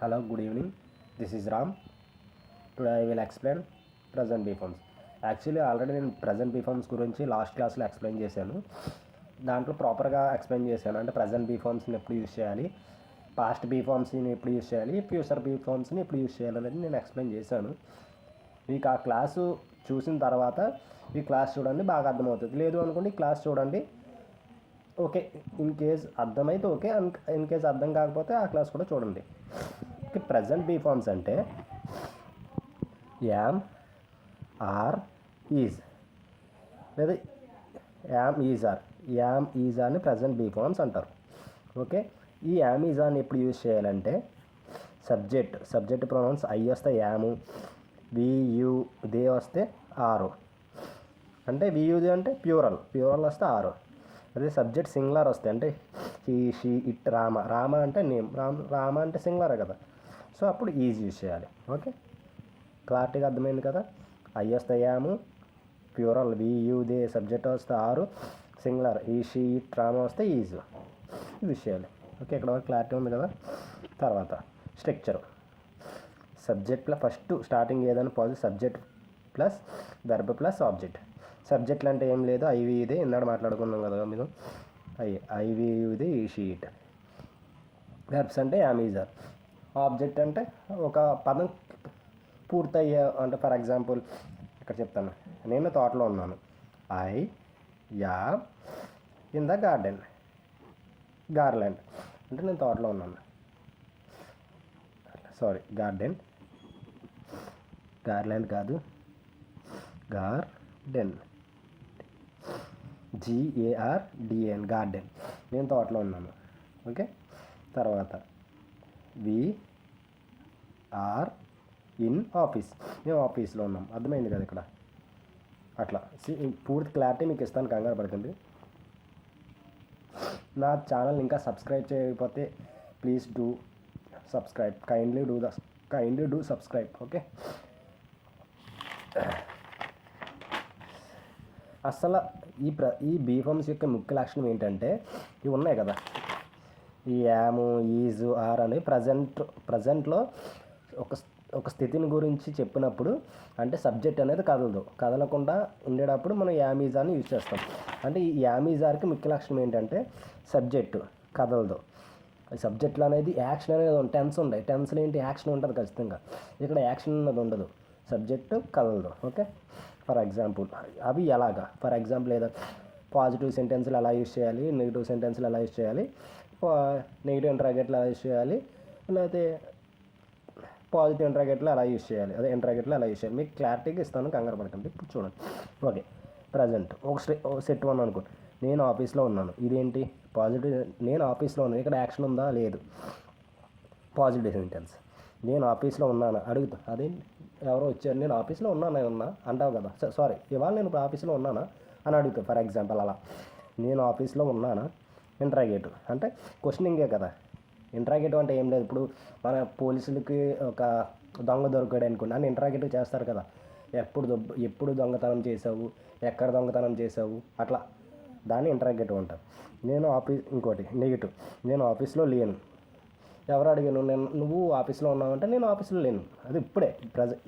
Hello, good evening. This is Ram. Today I will explain present B forms. Actually already నేను present be forms గురించి last క్లాస్లో explain చేశాను. దాంట్లో ప్రాపర్గా explain చేశాను. అంటే ప్రజెంట్ బీ ఫార్మ్స్ని ఎప్పుడు యూజ్ చేయాలి, పాస్ట్ బీ ఫార్మ్స్ని ఎప్పుడు యూజ్ చేయాలి, ఫ్యూచర్ బీ ఫార్మ్స్ని ఎప్పుడు యూజ్ చేయాలి అనేది నేను ఎక్స్ప్లెయిన్ చేశాను. మీకు ఆ క్లాసు చూసిన తర్వాత ఈ క్లాస్ చూడండి, బాగా అర్థమవుతుంది. లేదు అనుకోండి ఈ క్లాస్ చూడండి, ఓకే. ఇన్ కేస్ అర్థమైతే ఓకే, ఇన్ కేస్ అర్థం కాకపోతే ఆ క్లాస్ కూడా చూడండి. ప్రజెంట్ బీ ఫార్మ్స్ అంటే యామ్, ఆర్, ఈజ్ లేదా యామ్, ఈజ్, ఆర్. యామ్, ఈజ్, ఆర్ని ప్రజెంట్ బీ ఫార్మ్స్ అంటారు. ఓకే. ఈ యామ్, ఈజ్, ఆర్ని ఎప్పుడు యూజ్ చేయాలంటే సబ్జెక్ట్ ప్రొనౌన్స్ ఐ వస్తే యాము, వి, యు, దే వస్తే ఆరు. అంటే వి, యు, దే అంటే ప్యూరల్ వస్తే ఆరు. అదే సబ్జెక్ట్ సింగులర్ వస్తాయి అంటే హీ, షీ, ఇట్, రామ అంటే నేమ్, రామ అంటే సింగులరే కదా, సో అప్పుడు ఈజ్ యూజ్ చేయాలి. ఓకే, క్లారిటీగా అర్థమైంది కదా. ఐ వస్తే యాము, ప్యూరల్ వి, యు, దే, సబ్జెక్ట్ వస్తే ఆరు, సింగులర్ ఈ, షీ, ఇట్, రామ వస్తే ఈజ్ యూజ్ చేయాలి. ఓకే, ఇక్కడ వరకు క్లారిటీ ఉంది కదా. తర్వాత స్ట్రక్చర్. సబ్జెక్ట్లో ఫస్ట్ స్టార్టింగ్ ఏదైనా positive subject plus verb plus object. సబ్జెక్ట్లు అంటే ఏం లేదు, ఐవి ఇదే ఇందాక మాట్లాడుకున్నాం కదా మీరు. ఐవి ఇది ఈ, షీ, ఇట్. వెర్బ్స్ అంటే యామ్, ఈజ్, ఆర్. ఆబ్జెక్ట్ అంటే ఒక పదం పూర్తయ్యే, అంటే ఫర్ ఎగ్జాంపుల్ ఇక్కడ చెప్తాను. నేను తోటలో ఉన్నాను. I am in the garden. Garland అంటే నేను తోటలో ఉన్నాను. సారీ, గార్లాండ్ కాదు, గార్డెన్, GARDEN, గార్డెన్. నేను తోటలో ఉన్నాను. ఓకే. తర్వాత వి ఆర్ ఇన్ ఆఫీస్. మేము ఆఫీస్లో ఉన్నాం. అర్థమైంది కదా ఇక్కడ. అట్లా పూర్తి క్లారిటీ మీకు ఇస్తాను, కంగారు పడకండి. నా ఛానల్ ఇంకా సబ్స్క్రైబ్ చేయకపోతే please do subscribe. Kindly do subscribe. Okay. అసలు ఈ బీ ఫార్మ్స్ యొక్క ముఖ్య లక్షణం ఏంటంటే ఇవి ఉన్నాయి కదా, ఈ యాము, ఈజ్, ఆర్ అని ప్రజెంట్లో ఒక స్థితిని గురించి చెప్పినప్పుడు అంటే సబ్జెక్ట్ అనేది కదలకుండా ఉండేటప్పుడు మనం యామ్, ఈజ్, ఆర్ని యూజ్ చేస్తాం. అంటే ఈ యామ్, ఈజ్, ఆర్కి ముఖ్య లక్షణం ఏంటంటే సబ్జెక్టు కదలదు. సబ్జెక్ట్లో అనేది యాక్షన్ అనేది టెన్స్ ఉంటాయి. టెన్స్లో ఏంటి, యాక్షన్ ఉంటుంది ఖచ్చితంగా. ఇక్కడ యాక్షన్ అనేది ఉండదు, సబ్జెక్టు కదలదు. ఓకే. ఫర్ ఎగ్జాంపుల్ అవి ఎలాగా, ఫర్ ఎగ్జాంపుల్ ఏదో పాజిటివ్ సెంటెన్స్లు ఎలా యూజ్ చేయాలి, నెగిటివ్ సెంటెన్స్లు ఎలా యూజ్ చేయాలి, నెగిటివ్ ఇంటరాగేట్లు ఎలా యూజ్ చేయాలి, లేకపోతే పాజిటివ్ ఇంటరాగేట్లు ఎలా యూజ్ చేయాలి, అదే ఇంటరాగేట్లు ఎలా యూజ్ చేయాలి మీకు క్లారిటీగా ఇస్తాను, కంగారు పడకండి. ఇప్పుడు చూడండి. ఓకే. ప్రజెంట్ ఒక సెట్ వన్ అనుకో. నేను ఆఫీస్లో ఉన్నాను. ఇదేంటి పాజిటివ్, నేను ఆఫీస్లో ఉన్నాను. ఇక్కడ యాక్షన్ ఉందా, లేదు, పాజిటివ్ సెంటెన్స్. నేను ఆఫీస్లో ఉన్నాను అడుగుతా, అదేంటి ఎవరో వచ్చారు, నేను ఆఫీస్లో ఉన్నా అంటావు కదా. సారీ, ఇవాళ నేను ఇప్పుడు ఆఫీస్లో ఉన్నానా అని అడుగుతా. ఫర్ ఎగ్జాంపుల్ అలా నేను ఆఫీస్లో ఉన్నానా, ఇంటరాగేటివ్ అంటే క్వశ్చనింగే కదా. ఇంటరాగేటివ్ అంటే ఏం లేదు, ఇప్పుడు మన పోలీసులకి ఒక దొంగ దొరికాడు అనుకోండి అని ఇంటరాగేటివ్ చేస్తారు కదా. ఎప్పుడు దొంగతనం చేసావు, ఎక్కడ దొంగతనం చేసావు, అట్లా దాన్ని ఇంటరాగేటివ్ అంటారు. ఇంకోటి నెగిటివ్, నేను ఆఫీస్లో లేను. ఎవరు అడిగాను, నువ్వు ఆఫీస్లో ఉన్నావంటే నేను ఆఫీస్లో లేను. అది ఇప్పుడే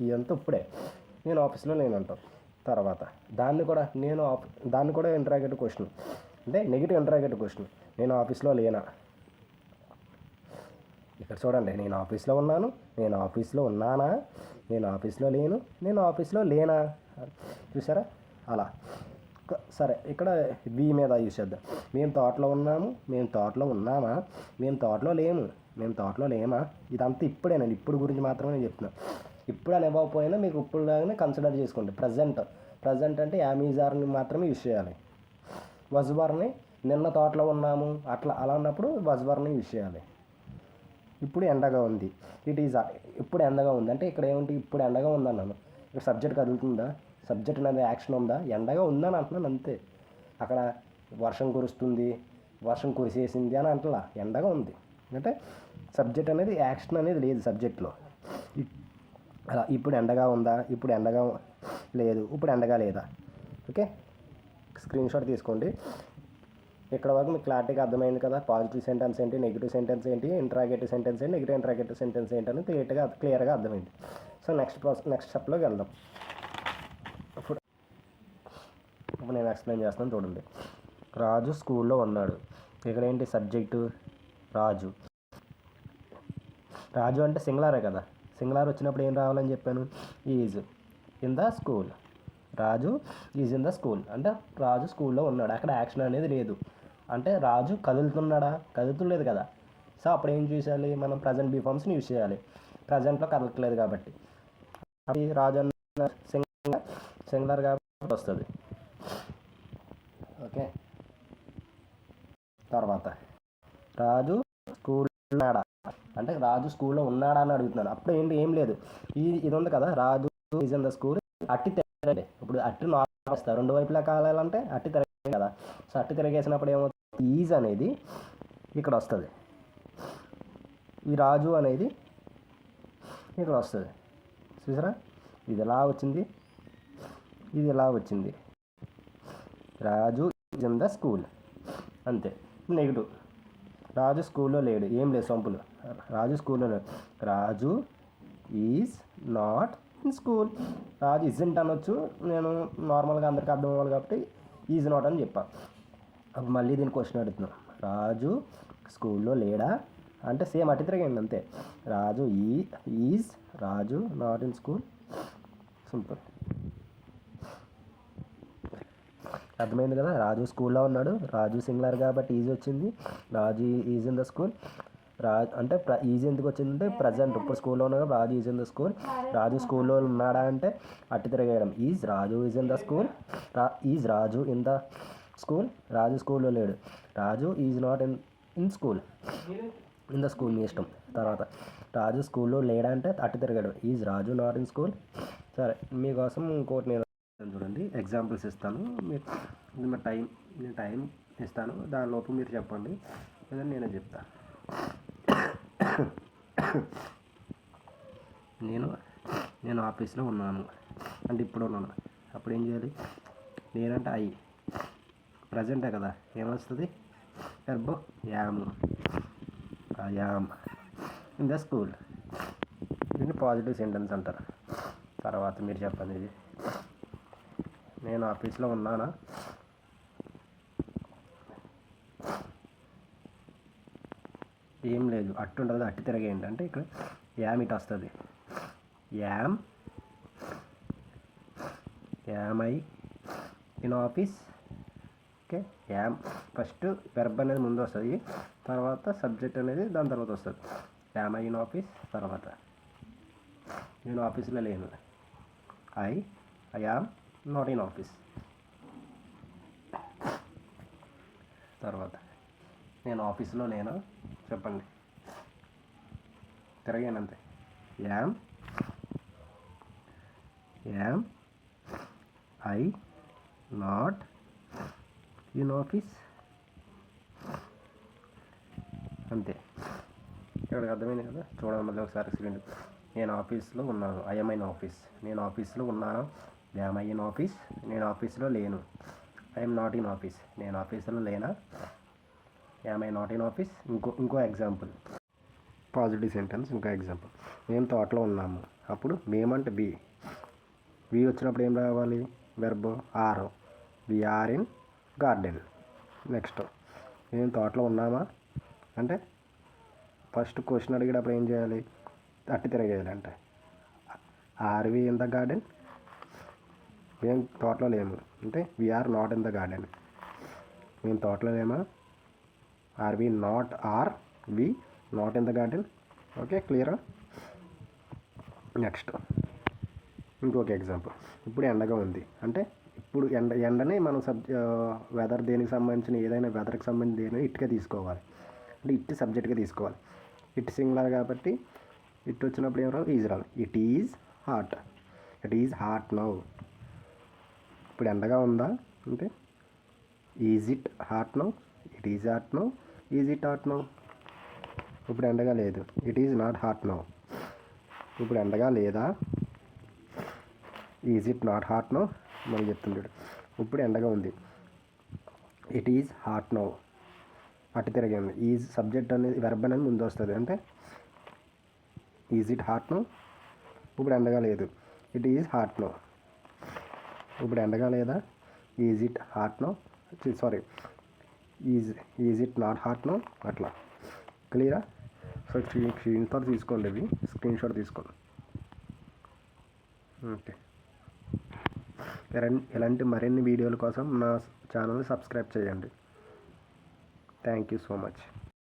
ఇదంతా ఇప్పుడే నేను ఆఫీస్లో లేను అంటావు. తర్వాత దాన్ని కూడా ఇంటరాగేటివ్ క్వశ్చన్, అంటే నెగిటివ్ ఇంటరాగేటివ్ క్వశ్చన్. నేను ఆఫీస్లో లేనా, ఇక్కడ చూడండి. నేను ఆఫీస్లో ఉన్నాను, నేను ఆఫీస్లో ఉన్నానా, నేను ఆఫీస్లో లేను, నేను ఆఫీస్లో లేనా. చూసారా అలా. సరే, ఇక్కడ వి మీద యూజ్ చేద్దాం. మేము తోటలో ఉన్నాము, మేము తోటలో ఉన్నామా, మేము తోటలో లేము, మేము తోటలో లేమా. ఇదంతా ఇప్పుడేనండి, ఇప్పుడు గురించి మాత్రమే నేను చెప్తున్నాను. ఇప్పుడు అని ఇవ్వకపోయినా మీకు ఇప్పుడులాగానే కన్సిడర్ చేసుకోండి. ప్రజెంట్ అంటే యామ్, ఈజ్, ఆర్ని మాత్రమే యూజ్ చేయాలి. వజ్వర్ని నిన్న తోటలో ఉన్నాము అలా అన్నప్పుడు వజ్వర్ని యూజ్ చేయాలి. ఇప్పుడు ఎండగా ఉంది, ఇప్పుడు ఎండగా ఉంది అంటే ఇక్కడ ఏమిటి, ఇప్పుడు ఎండగా ఉందన్నాను. ఇక్కడ సబ్జెక్ట్ కదులుతుందా, సబ్జెక్ట్ అనేది యాక్షన్ ఉందా, ఎండగా ఉందని అంటున్నాను అంతే. అక్కడ వర్షం కురుస్తుంది, వర్షం కురిసేసింది అని అంటలా, ఎండగా ఉంది అంటే సబ్జెక్ట్ అనేది యాక్షన్ అనేది లేదు సబ్జెక్ట్లో. అలా ఇప్పుడు ఎండగా ఉందా, ఇప్పుడు ఎండగా లేదు, ఇప్పుడు ఎండగా లేదా. ఓకే, స్క్రీన్ షాట్ తీసుకోండి. ఇక్కడ వరకు మీకు క్లారిటీగా అర్థమైంది కదా. పాజిటివ్ సెంటెన్స్ ఏంటి, నెగిటివ్ సెంటెన్స్ ఏంటి, ఇంట్రాగేటివ్ సెంటెన్స్ ఏంటి, నెగిటివ్ ఇంట్రాగేటివ్ సెంటెన్స్ ఏంటి అని క్లియర్గా అర్థమైంది. సో నెక్స్ట్ స్టెప్లోకి వెళ్దాం. ఇప్పుడు నేను ఎక్స్ప్లెయిన్ చేస్తాను చూడండి. రాజు స్కూల్లో ఉన్నాడు. ఇక్కడ ఏంటి సబ్జెక్టు రాజు. రాజు అంటే సింగులరే కదా. సింగులర్ వచ్చినప్పుడు ఏం రావాలని చెప్పాను, is in the school. Raju is in the school అంటే రాజు స్కూల్లో ఉన్నాడు. అక్కడ యాక్షన్ అనేది లేదు. అంటే రాజు కదులుతున్నాడా, కదులుతులేదు కదా. సో అప్పుడు ఏం చేయాలి, మనం ప్రజెంట్ బీ ఫార్మ్స్ని యూజ్ చేయాలి. ప్రజెంట్లో కదలట్లేదు కాబట్టి అది రాజు అన్న సింగులర్ కాబట్టి వస్తుంది. ఓకే. తర్వాత రాజు స్కూల్లో ఉన్నాడా అంటే రాజు స్కూల్లో ఉన్నాడా అని అడుగుతున్నాను. అప్పుడు ఏం లేదు, ఇది ఉంది కదా, రాజు ఈజ్ ఇన్ ద స్కూల్. అట్టి తిరగండి. ఇప్పుడు అట్టి నార్మల్ వస్తారు, రెండు వైపులా కావాలంటే అట్టి తిరగండి కదా. సో అట్టి తిరగేసినప్పుడు ఏమవుతుంది, ఈజ్ అనేది ఇక్కడ వస్తుంది, ఈ రాజు అనేది ఇక్కడ వస్తుంది. చూసారా, ఇది ఎలా వచ్చింది, ఇది ఎలా వచ్చింది. Raju is in the school అంతే. నెగిటివ్, రాజు స్కూల్లో లేడు, ఏం లేదు, సంపులు. రాజు స్కూల్లో లేడు. Raju is not in school. Raju isn't అనొచ్చు, నేను నార్మల్గా అందరికీ అర్థం అవ్వాలి కాబట్టి ఈజ్ నాట్ అని చెప్పాను. అప్పుడు మళ్ళీ దీని క్వశ్చన్ అడుగుతున్నాం, రాజు స్కూల్లో లేడా అంటే సేమ్ అట్టి తిరగండి అంతే. Raju is Raju not in school. Simple. అర్థమైంది కదా. రాజు స్కూల్లో ఉన్నాడు, రాజు సింగులర్ కాబట్టి ఈజ్ వచ్చింది. Raju is in the school. Raju అంటే ఈజ్ ఎందుకు వచ్చిందంటే ప్రజెంట్, ఇప్పుడు స్కూల్లో ఉన్నాడు, Raju is in the school. Raju స్కూల్లో ఉన్నాడా అంటే అట్టి తిరగేయడం, is Raju is in the school. Is Raju in the school. Raju స్కూల్లో లేడు. Raju is not in school. In the school మీ ఇష్టం. తర్వాత రాజు స్కూల్లో లేడా అంటే అట్టి తిరగడం, is Raju not in school. సరే, మీకోసం ఇంకోటి నేను చూడండి, ఎగ్జాంపుల్స్ ఇస్తాను. మీరు టైం ఇస్తాను, దానిలోపు మీరు చెప్పండి లేదా నేనే చెప్తాను. నేను ఆఫీస్లో ఉన్నాను అంటే ఇప్పుడు ఉన్నాను. అప్పుడు ఏం చేయాలి, నేనంటే ప్రజెంటే కదా, ఏమొస్తుంది, verb yam. Yam in the school. దీన్ని పాజిటివ్ సెంటెన్స్ అంటారు. తర్వాత మీరు చెప్పండి, ఇది నేను ఆఫీస్లో ఉన్నానా, ఏం లేదు, అట్టు ఉంటుంది, అట్టి తిరగేయండి అంటే ఇక్కడ యామ్ ఇట్ వస్తుంది. Am I in office. Okay, yam first verb అనేది ముందు వస్తుంది, తర్వాత సబ్జెక్ట్ అనేది దాని తర్వాత వస్తుంది. Am I in office. తర్వాత నేను ఆఫీస్లో లేను, I am not in office. తర్వాత నేను ఆఫీస్లో లేనా చెప్పండి, తిరగాను అంతే. Yam I not in office అంతే. ఇక్కడికి అర్థమైంది కదా. చూడండి మళ్ళీ ఒకసారి స్క్రీన్. నేను ఆఫీస్లో ఉన్నాను, ఐఎమ్ ఇన్ ఆఫీస్. నేను ఆఫీస్లో ఉన్నాను, యామ్ ఐ ఇన్ ఆఫీస్. నేను ఆఫీస్లో లేను, ఐఎమ్ నాట్ ఇన్ ఆఫీస్. నేను ఆఫీస్లో లేనా, am I not in office. ఇంకో ఎగ్జాంపుల్, పాజిటివ్ సెంటెన్స్. ఇంకో ఎగ్జాంపుల్, మేము తోటలో ఉన్నాము. అప్పుడు మేమంటే బి వచ్చినప్పుడు ఏం రావాలి, verb are. We are in garden. Next మేము తోటలో ఉన్నామా అంటే ఫస్ట్ క్వశ్చన్ అడిగేటప్పుడు ఏం చేయాలి, అట్టి తిరగేయాలి. అంటే are we in the garden. మేము తోటలో లేము అంటే we are not in the garden. మేము తోటలో లేమా, are we not in the garden. Okay, క్లియరా. నెక్స్ట్ ఇంకొక ఎగ్జాంపుల్, ఇప్పుడు ఎండగా ఉంది అంటే ఇప్పుడు ఎండని మనం వెదర్ దేనికి సంబంధించిన ఏదైనా వెదర్కి సంబంధించిన ఏదైనా ఇట్గా తీసుకోవాలి అంటే ఇట్ సబ్జెక్ట్గా తీసుకోవాలి. ఇట్ సింగులర్ కాబట్టి ఇట్ వచ్చినప్పుడు ఏమో ఈజ్ రావాలి. It is hot now. ఇప్పుడు ఎండగా ఉందా అంటే is it hot now. It is hot now. Is it hot now. ఇప్పుడు ఎండగా లేదు, it is not hot now. ఇప్పుడు ఎండగా లేదా, is it not hot now. మరి చెప్తుంటాడు, ఇప్పుడు ఎండగా ఉంది, ఇట్ ఈజ్ హాట్ నౌ. అటు తిరిగింది. ఈజ్ సబ్జెక్ట్ అనేది వెర్బ్ అనేది ముందు వస్తుంది. అంటే ఈజ్ ఇట్ హాట్ నో, ఇప్పుడు ఎండగా లేదు. ఇట్ ఈజ్ హాట్ నో, ఇప్పుడు ఎండగా లేదా. Is it hot no, sorry is it not hot no. అట్లా క్లియరా? సో స్క్రీన్ షాట్ తీసుకోండి, ఇవి స్క్రీన్ షాట్ తీసుకోండి. ఓకే, ఇలాంటి మరిన్ని వీడియోల కోసం నా ఛానల్ని సబ్స్క్రైబ్ చేయండి. Thank you so much.